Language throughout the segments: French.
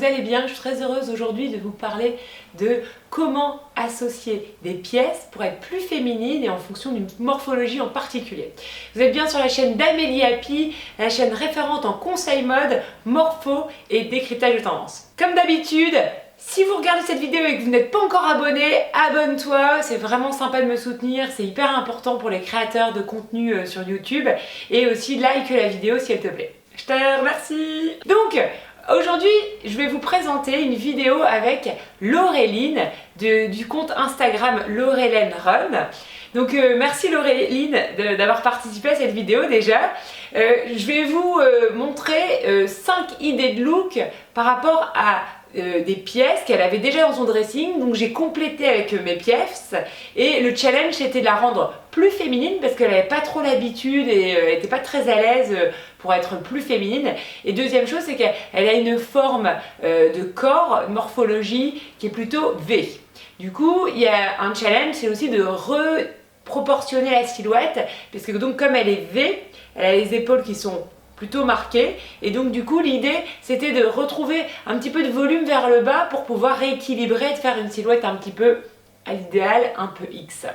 allez bien. Je suis très heureuse aujourd'hui de vous parler de comment associer des pièces pour être plus féminines et en fonction d'une morphologie en particulier. Vous êtes bien sur la chaîne d'Amélie Happy, la chaîne référente en conseil mode, morpho et décryptage de tendance. Comme d'habitude, si vous regardez cette vidéo et que vous n'êtes pas encore abonné, abonne-toi, c'est vraiment sympa de me soutenir, c'est hyper important pour les créateurs de contenu sur YouTube, et aussi like la vidéo si elle te plaît. Je te remercie. Donc, aujourd'hui, je vais vous présenter une vidéo avec Laureline du compte Instagram Laurelène Run. Donc merci Laureline d'avoir participé à cette vidéo déjà. Je vais vous montrer 5 idées de look par rapport à des pièces qu'elle avait déjà dans son dressing, donc j'ai complété avec mes pièces, et le challenge c'était de la rendre plus féminine parce qu'elle n'avait pas trop l'habitude et elle n'était pas très à l'aise pour être plus féminine. Et deuxième chose, c'est qu'elle a une forme de corps, une morphologie qui est plutôt V. Du coup, il y a un challenge, c'est aussi de reproportionner la silhouette, parce que donc comme elle est V, elle a les épaules qui sont plutôt marquées, et donc du coup l'idée c'était de retrouver un petit peu de volume vers le bas pour pouvoir rééquilibrer et de faire une silhouette un petit peu, à l'idéal, un peu X.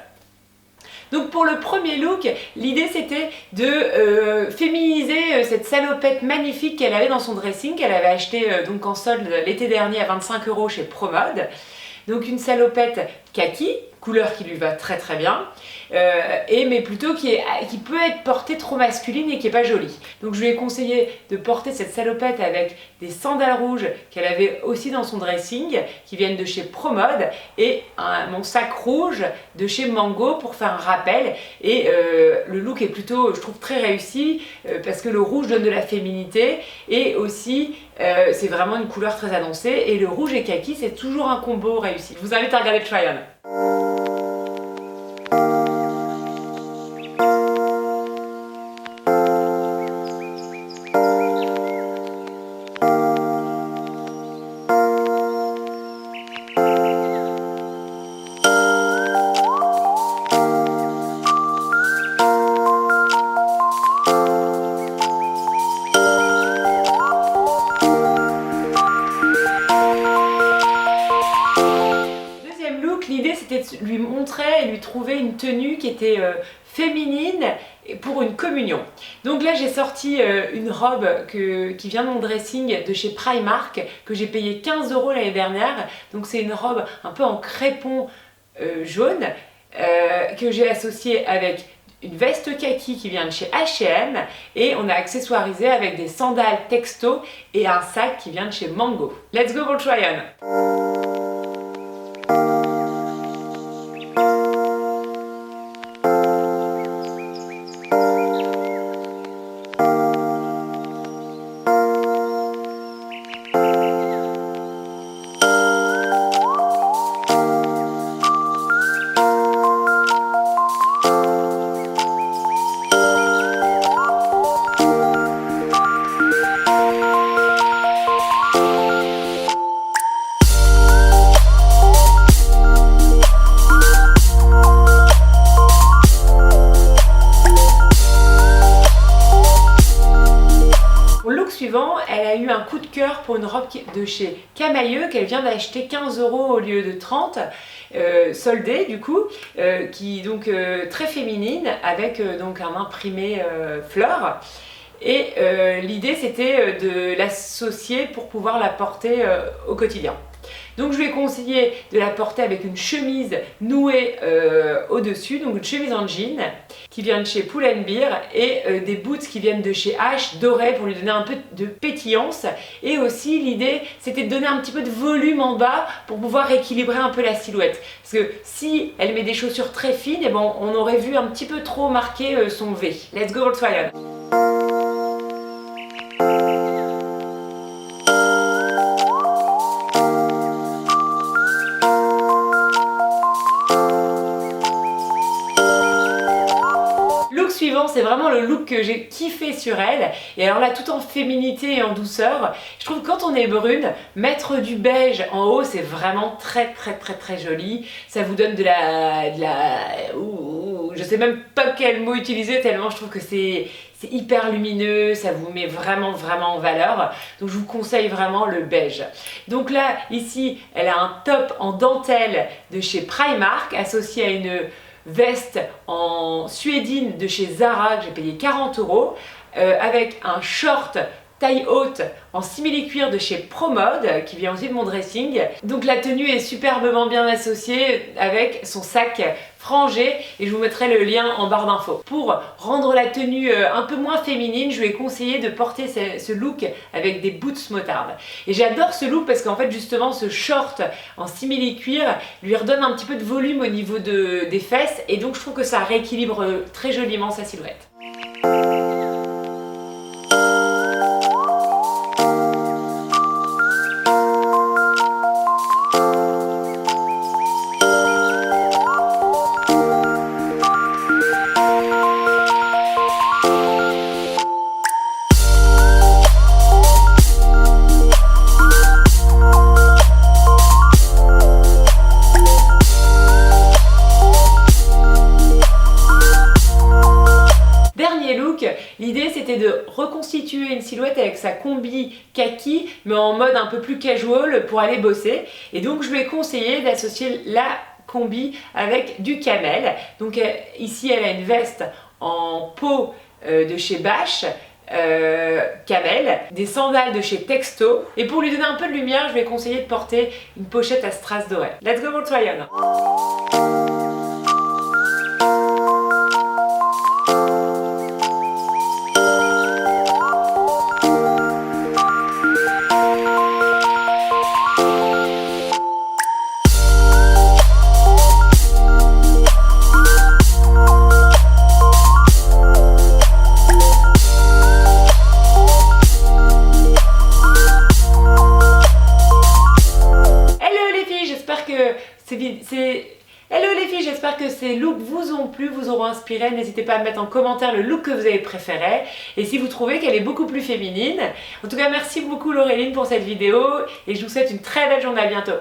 Donc pour le premier look, l'idée c'était de féminiser cette salopette magnifique qu'elle avait dans son dressing, qu'elle avait acheté donc en solde l'été dernier à 25 € chez Promode. Donc une salopette kaki, couleur qui lui va très très bien, mais plutôt qui peut être portée trop masculine et qui n'est pas jolie. Donc je lui ai conseillé de porter cette salopette avec des sandales rouges qu'elle avait aussi dans son dressing, qui viennent de chez Promode, et mon sac rouge de chez Mango pour faire un rappel. Et le look est plutôt, je trouve, très réussi, parce que le rouge donne de la féminité, et aussi c'est vraiment une couleur très annoncée, et le rouge et kaki c'est toujours un combo réussi. Je vous invite à regarder le try-on. L'idée c'était de lui montrer et lui trouver une tenue qui était féminine pour une communion. Donc là j'ai sorti une robe qui vient de mon dressing de chez Primark, que j'ai payé 15 € l'année dernière. Donc c'est une robe un peu en crépon jaune que j'ai associée avec une veste kaki qui vient de chez H&M, et on a accessoirisé avec des sandales texto et un sac qui vient de chez Mango. Let's go pour le try-on. Elle a eu un coup de cœur pour une robe de chez Camailleux qu'elle vient d'acheter 15 € au lieu de 30, soldée du coup, qui est donc très féminine, avec donc un imprimé fleur. Et l'idée c'était de l'associer pour pouvoir la porter au quotidien. Donc je lui ai conseillé de la porter avec une chemise nouée au-dessus, donc une chemise en jean qui vient de chez Pull&Bear, et des boots qui viennent de chez H, dorés, pour lui donner un peu de pétillance. Et aussi l'idée c'était de donner un petit peu de volume en bas pour pouvoir équilibrer un peu la silhouette. Parce que si elle met des chaussures très fines, eh ben, on aurait vu un petit peu trop marquer son V. Let's go pour le try-on. Suivant, c'est vraiment le look que j'ai kiffé sur elle, et alors là tout en féminité et en douceur. Je trouve que quand on est brune, mettre du beige en haut c'est vraiment très joli. Ça vous donne de la je sais même pas quel mot utiliser tellement je trouve que c'est c'est hyper lumineux, ça vous met vraiment en valeur. Donc je vous conseille vraiment le beige. Donc là, ici, elle a un top en dentelle de chez Primark associé à une veste en suédine de chez Zara que j'ai payé 40 € avec un short taille haute en simili-cuir de chez ProMode qui vient aussi de mon dressing. Donc la tenue est superbement bien associée avec son sac frangé et je vous mettrai le lien en barre d'infos. Pour rendre la tenue un peu moins féminine, je lui ai conseillé de porter ce look avec des boots moutarde. Et j'adore ce look parce qu'en fait justement ce short en simili-cuir lui redonne un petit peu de volume au niveau des fesses et donc je trouve que ça rééquilibre très joliment sa silhouette. L'idée c'était de reconstituer une silhouette avec sa combi kaki mais en mode un peu plus casual pour aller bosser et donc je lui ai conseillé d'associer la combi avec du camel. Donc ici elle a une veste en peau de chez Bash camel, des sandales de chez Texto et pour lui donner un peu de lumière je lui ai conseillé de porter une pochette à strass dorée. Let's go pour try on! Hello les filles, j'espère que ces looks vous ont plu, vous auront inspiré. N'hésitez pas à me mettre en commentaire le look que vous avez préféré et si vous trouvez qu'elle est beaucoup plus féminine. En tout cas, merci beaucoup Laureline pour cette vidéo et je vous souhaite une très belle journée, à bientôt.